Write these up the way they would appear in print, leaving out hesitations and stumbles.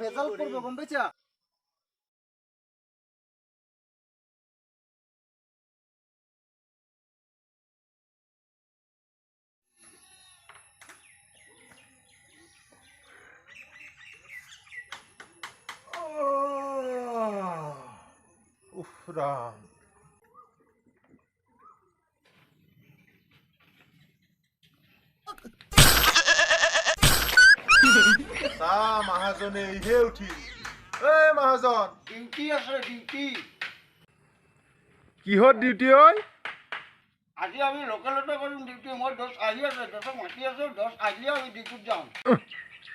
ভেজাল করবো গম পাইছা উফরাম মহাজনে ইহে উঠি মহাজন ডিউটি আছে ডিউটি কিহত ডিউটি ঐ আজি আমি লোকেলতে কৰিম ডিউটি মই 10 আহি আছে 10 মাতি আছে 10 আহিলে আমি ডিউটিত যাম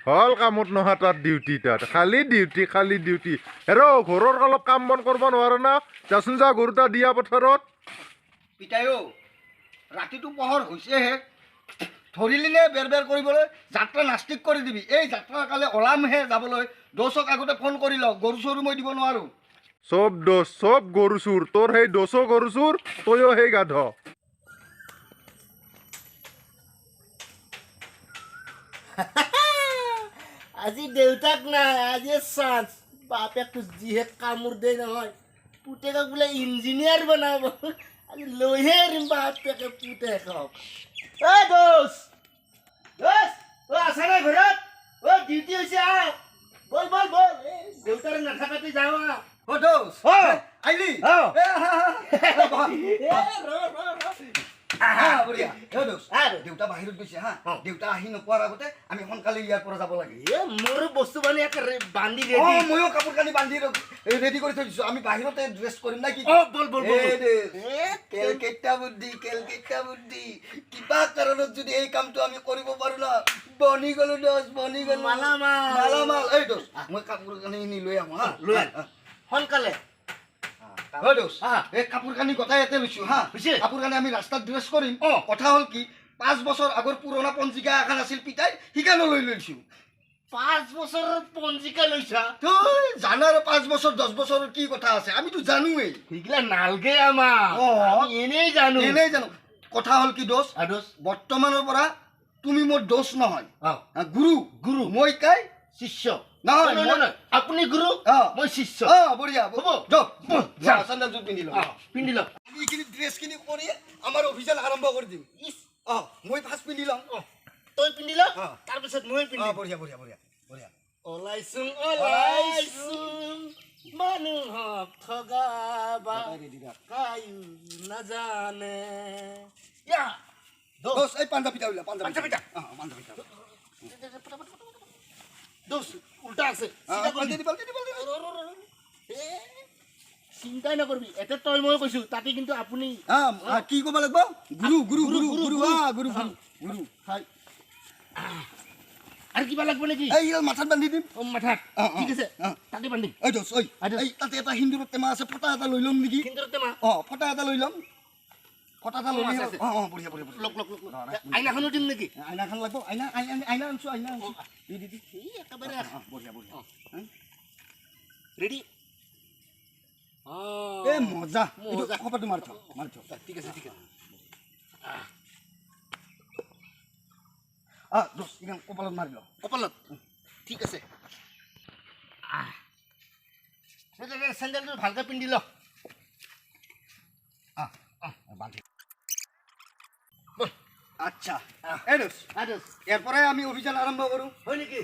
হল কামত নহা তাত ডিউটি তাত খালি ডিউটি হেৰ ঘৰৰ অলপ কাম বন কৰিব নোৱাৰে না যাচোন যা গৰুটা দিয়া পথাৰত পিতাইও ৰাতিটো পহৰ হৈছেহে ধৰিলিনে বেৰ কৰিবলৈ যাত্ৰা নাস্তিক কৰি দিবি এই যাত্ৰাৰ কালে ওলামহে যাবলৈ দোষক আগতে ফোন কৰি লওক গৰু চৰু মই দিব নোৱাৰো চব গৰু চুৰ তোৰ সেই দোষো গৰু চুৰ তইও সেই গাধ আজি দেউতাক নাই আজি চান্স বাপেকটো যিহে কামোৰ দেই নহয় পুতেকক বোলে ইঞ্জিনিয়াৰ বনাব আজি লৈহে এৰিম বাপেকে পুতেকক দোষ আছা নাই ঘৰত ডিউটি হৈছে বল দেউতাৰ নাথাকাতে যাওঁ দোষ আইলি দেউতা বাহিৰত গৈছে হা দেউতা আহি নোপোৱাৰ আগতে আমি সোনকালে ইয়াৰ পৰা যাব লাগে মোৰ বস্তু মানে বান্ধি ময়ো কাপোৰ কানি বান্ধি ৰেডি কৰি থৈ দিছো আমি বাহিৰতে ড্ৰেছ কৰিম না কি কেলকেটা বুদ্ধি কিবা কাৰণত যদি এই কামটো আমি কৰিব পাৰো না বনি গলো মালামাল এই দোষ মই কাপোৰ কানি নি লৈ আহো হা লৈ সোনকালে কাপোৰ কানি গোটাই ইয়াতে লৈছো হা কাপোৰ কানি আমি ৰাস্তাত ড্ৰেছ কৰিম কথা হ'ল কি 5 বছৰ আগৰ পুৰণা পঞ্জিকা এখন আছিল পিতাই সিকানো লৈ লৈছো 5 বছৰৰ পঞ্জিকা লৈছা তই জানাৰ 5 বছৰ 10 বছৰৰ কি কথা আছে আমিতো জানোৱেই সেইগিলা নালগে আমাৰ এনেই জানো কথা হ'ল কি দোষ বৰ্তমানৰ পৰা তুমি মোৰ দোষ নহয় গুৰু মই কাই শিষ্য নহয় আপুনি গুৰু মই শিষ্য বঢ়িয়া হ'ব চেণ্ডেল জোৰ পিন্ধি লওঁ এইখিনি ড্ৰেছখিনি কৰি আমাৰ অভিযান আৰম্ভ কৰি দিম মই ফাৰ্ষ্ট পিন্ধি লওঁ তই পিন্ধি ল তাৰপিছত মই পিন্ধি বঢ়িয়া ওলাইছোং মানুহক ঠগাবা কায়ো নাজানে দোষ এই পাঞ্জাবিটা উলিয়া দোষ উল্টা আছে চিন্তাই নকৰবি এতে তই মই কৈছো তাতে কিন্তু আপুনি কি ক'ব লাগিব গুৰু আৰু কিবা লাগিব নেকি এই মাথাত বান্ধি দিম মাথাত ঠিক আছে তাতে বান্ধিম তাতে এটা সিন্দুৰৰ টেমা আছে ফটা এটা লৈ ল'ম নেকি সিন্দুৰৰ টেমা ফটা এটা লৈ ল'ম বঢ়িয়া আইনাখনো দিম নেকি আইনাখন লাগিব আইনা আনছো দি একেবাৰে বঢ়িয়া ৰেডি মজা খপাটো মাৰ ঠিক আছে কপালত মাৰি ল কপালত ঠিক আছে চেণ্ডেলটো ভালকে পিন্ধি ল আচ্ছা ইয়াৰ পৰাই আমি অভিযান আৰম্ভ কৰোঁ হয় নেকি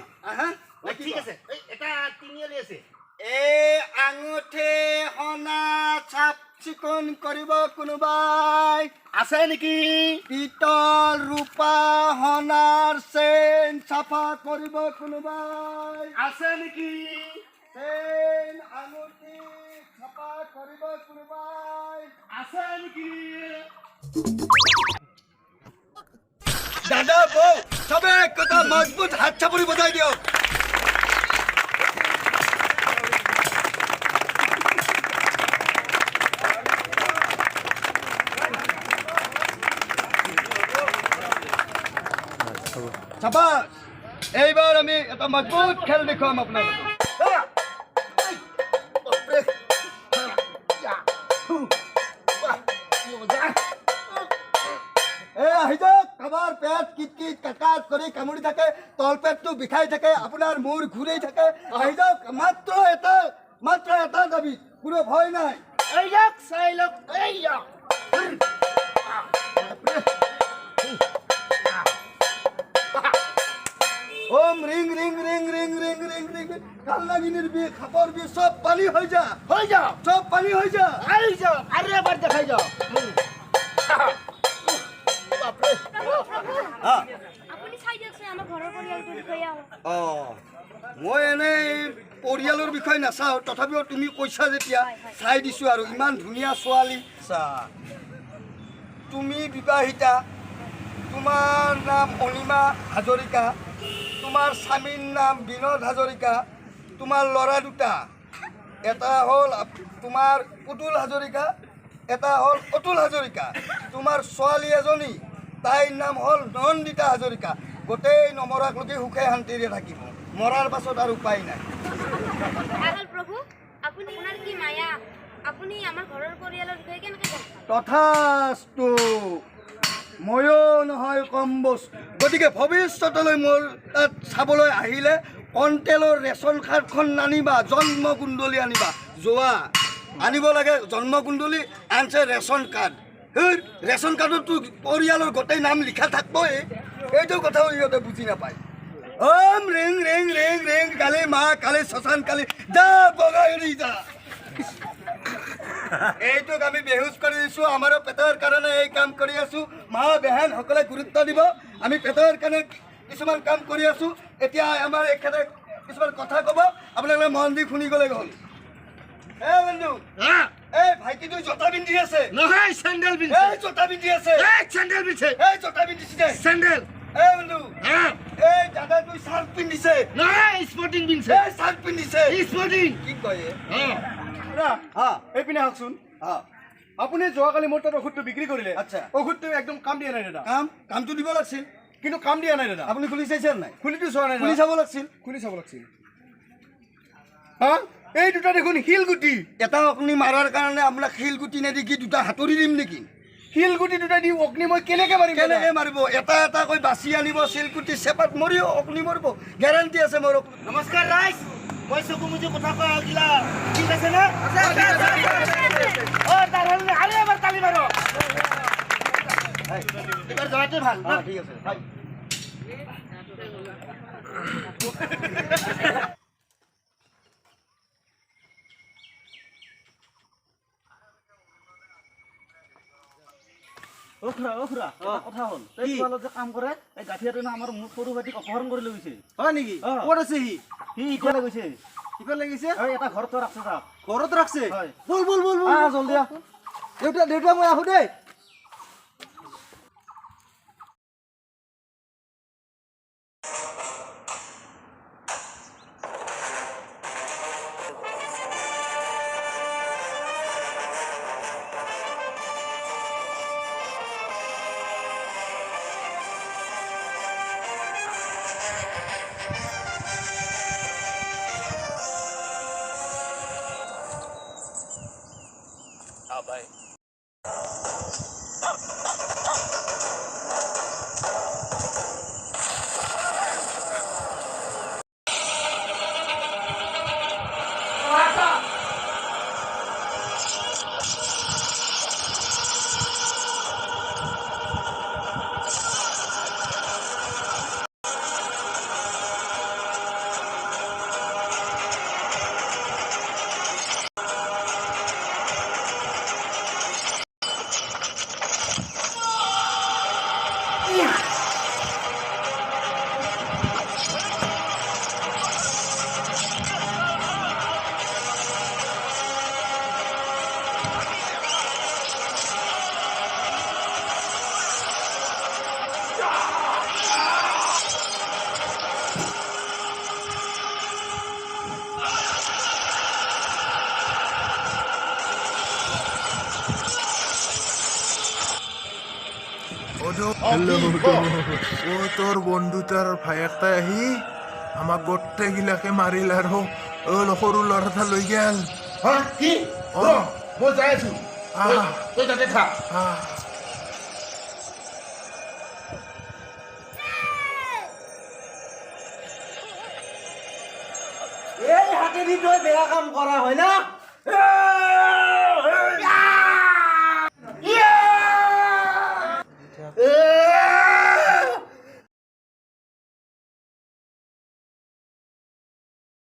ঠিক আছে এটা তিনিআলি আছে এই আঙুঠি সোণা চাফ চিকুণ কৰিব কোনোবাই আছে নেকি পিতল ৰূপা সোণাৰ চেইন চাফা কৰিব কোনোবাই আছে নেকি চেইন আঙুঠি চাফা কৰিব কোনোবাই আছে নেকি দাদা বৌ চবে একতা মজবুত হাত চাপৰি বজাই দিয়ক চাবাস এইবাৰ আমি এটা মজবুত খেল দেখুৱাম আপোনালোকক কাৰোবাৰ পেট কিট কাকাত কৰি কামুৰি থাকে, তলপেটটো বিষাই থাকে, আপোনাৰ মূৰ ঘূৰি থাকে। আহি যাওক, মাত্ৰ এটা দাবী, কোনো ভয় নাই। এই যাওক চাই লওক, এই যাওক। ওম ring ring ring ring ring ring ring কালনাগিনীর বিয়ে খাপর বিয়ে সব পানি হয়ে যা, হয়ে যাও, সব পানি হয়ে যা। এই যাও, আরে এবার দেখাই যাও। বাপরে। হ্যাঁ আপুনি চাই দিয়কচোন আমাৰ ঘৰৰ পৰিয়ালটোৰ বিষয়ে অলপ। মই এনেই পৰিয়ালৰ বিষয়ে নাচাওঁ, তথাপিও তুমি কৈছা যেতিয়া চাই দিছোঁ আৰু। ইমান ধুনীয়া ছোৱালী, তুমি বিবাহিতা, তোমাৰ নাম অনিমা হাজৰিকা, তোমাৰ স্বামীৰ নাম বিনোদ হাজৰিকা, তোমাৰ ল'ৰা দুটা, এটা হ'ল তোমাৰ পুতুল হাজৰিকা, এটা হ'ল অতুল হাজৰিকা, তোমাৰ ছোৱালী এজনী, তাইৰ নাম হ'ল নন্দিতা হাজৰিকা। গোটেই নমৰাকলৈকে সুখে শান্তিৰে থাকিব, মৰাৰ পাছত আৰু উপায় নাই। পাগল প্ৰভু, আপুনি আপোনাৰ কি মায়া, আপুনি আমাৰ ঘৰৰ পৰিয়ালৰ বিষয়ে কেনেকৈ গম পালে? তথাস্তু, ময়ো নহয় কম বস্তু। গতিকে ভৱিষ্যতলৈ মোৰ তাত চাবলৈ আহিলে কণ্টেলৰ ৰেচন কাৰ্ডখন নানিবা, জন্মকুণ্ডলী আনিবা। যোৱা আনিব লাগে জন্মকুণ্ডলী, আনছে ৰেচন কাৰ্ড। সেই ৰেচন কাৰ্ডতো পৰিয়ালৰ গোটেই নাম লিখা থাকিবই, এইটো কথাও সিহঁতে বুজি নাপায়। ওম ৰিং ৰিং ৰিং ৰিং কালি মা কালি শ্মশান কালি যা বগাই যা। এইটোক আমি বেহুচ কৰি দিছোঁ, আমাৰো পেটৰ কাৰণে এই কাম কৰি আছোঁ। মা বেহেন সকলে গুৰুত্ব দিব, আমি পেটৰ কাৰণে কিছুমান কাম কৰি আছোঁ। এতিয়া আমাৰ এখেতে কিছুমান কথা ক'ব, আপোনালোকে মন দি শুনি গ'লে হ'ল। এই বন্ধু, এই ভাইটিটো জোতা পিন্ধি আছে নহয়, চেণ্ডেল পিন্ধি। এই জোতা পিন্ধি আছে, এই চেণ্ডেল পিন্ধি। এই জোতা পিন্ধিছে চেণ্ডেল। এই বন্ধু, এই দাদাটো চাৰ্ট পিন্ধিছে, নহয়, স্পৰ্টিং পিন্ধি। এই চাৰ্ট পিন্ধিছে। স্পৰ্টিং। কি কয় এইপিনে আহকচোন। অঁ আপুনি যোৱাকালি মোৰ তাত ঔষধটো বিক্ৰী কৰিলে। আচ্ছা। ঔষধটো একদম কাম দিয়া নাই দাদা, কামটো দিব লাগিছিল, কিন্তু কাম দিয়া নাই দাদা। আপুনি খুলি চাইছে নাই? খুলিটো চোৱা নাই খুলি দাদা। চাব লাগিছিল। খুলি চাব লাগিছিল। হা, এই দুটা দেখোন শিলগুটি। এটা অগ্নি মাৰাৰ কাৰণে আপোনাক শিলগুটি নেদি কি দুটা হাতুৰি দিম নেকি? শিলগুটি দুটা দি অগ্নি মই কেনেকে মাৰিম দাদা? কেনেকৈ মাৰিব? এটা এটাকৈ বাচি আনিব, শিলগুটি চেপাত মৰিও অগ্নি মৰিব, গেৰাণ্টি আছে মোৰ। নমস্কাৰ ৰাইজ, মই চকু মুজি কথা কোৱা আগিলা ঠিক আছে না? তাৰ হ'লে আৰু এবাৰ তালি মাৰো। এইবাৰ জনাটোৱে ভাল না? ঠিক আছে হয়। কথা হ'ল এই তোমালোক যে কাম কৰে, এই গাঁঠিয়াটো না আমাৰ সৰু ভাইটিক অপহৰণ কৰি লৈ গৈছে। হয় নেকি? অ'। ক'ত আছে সি? সি ইফালে গৈছে, ইফালে লাগিছে, এই এটা ঘৰতো ৰাখছে তাক। ঘৰত ৰাখছে। হয়। বল বল বল বল। জলদি আহ। দেউতা মই আহো দেই। ও তোর বন্ধুটার ভায়েকটা আহি আমাক গোটেই গিলাকে মাৰিল আৰু সৰু ল'ৰা এটা লৈ গেল। কি? মই যাই আছো, তই তাতে থাক। আমাকে দি তই বেয়া কাম কৰা হয় না